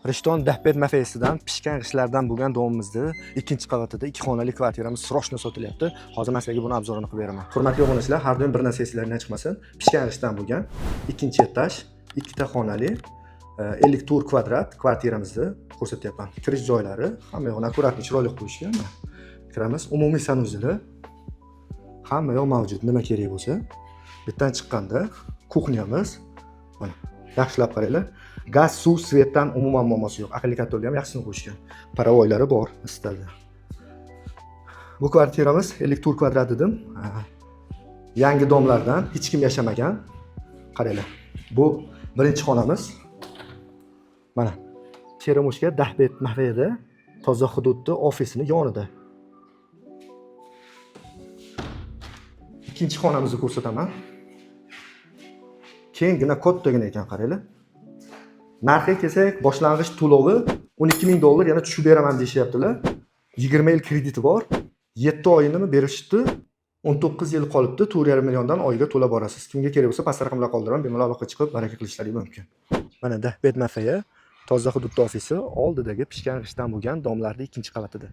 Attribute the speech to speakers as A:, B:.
A: Rishton Dahbet mafiyasidan pishgan g'ishtlardan bo'lgan domimizni ikkinchi qavatida 2 xonali kvartiramiz srochno sotilyapti. Hozir men sizlarga buni obzorini qilib beraman. Hurmatli obunachilar, har doim bir narsa esingizdan chiqmasin. Pishgan g'ishtdan bo'lgan ikkinchi etaj, 2 xonali 50 kvadrat kvartiramizni ko'rsatyapman. Kirish joylari hamma yo'g'ini akkuratli chiroyli qo'yishgan. Kiramiz. Umumiy sanuzeli hamma yo'q mavjud. Nima kerak bo'lsa, bittan chiqqanda kuxnyamiz. Mana yaxshilab qaranglar. Gaz, suv, svetdan umuman muammosi yo'q. Aqlli kartonni ham yaxshisini qo'yishgan. Paravoylari bor, istaldi. Bu kvartiramiz 50 kvadrat dedim. Yangi domlardan hech kim yashamagan. Qaranglar. Bu birinchi xonamiz. Mana Cheremushka Dahbet mafiyada toza hududda ofisini yonida. Ikkinchi xonamizni ko'rsataman. Kengina kattagina ekan, qaranglar. Narxiga kelsak, boshlang'ich to'lovi $12,000 yana tushib beraman deyaptilar. 20 yil krediti bor. 7 oyini berishdi. 19 yil qolibdi. 4,5 milliondan oyiga to'lab borasiz. Kimga kerak bo'lsa, past raqamlar qoldiraman, bemalol aloqa chiqib baraka qilishlaringiz mumkin. Mana Dahbet mafiya toza hududda ofisi oldidagi pishgan g'ishtdan bo'lgan domlarning ikkinchi qavatida.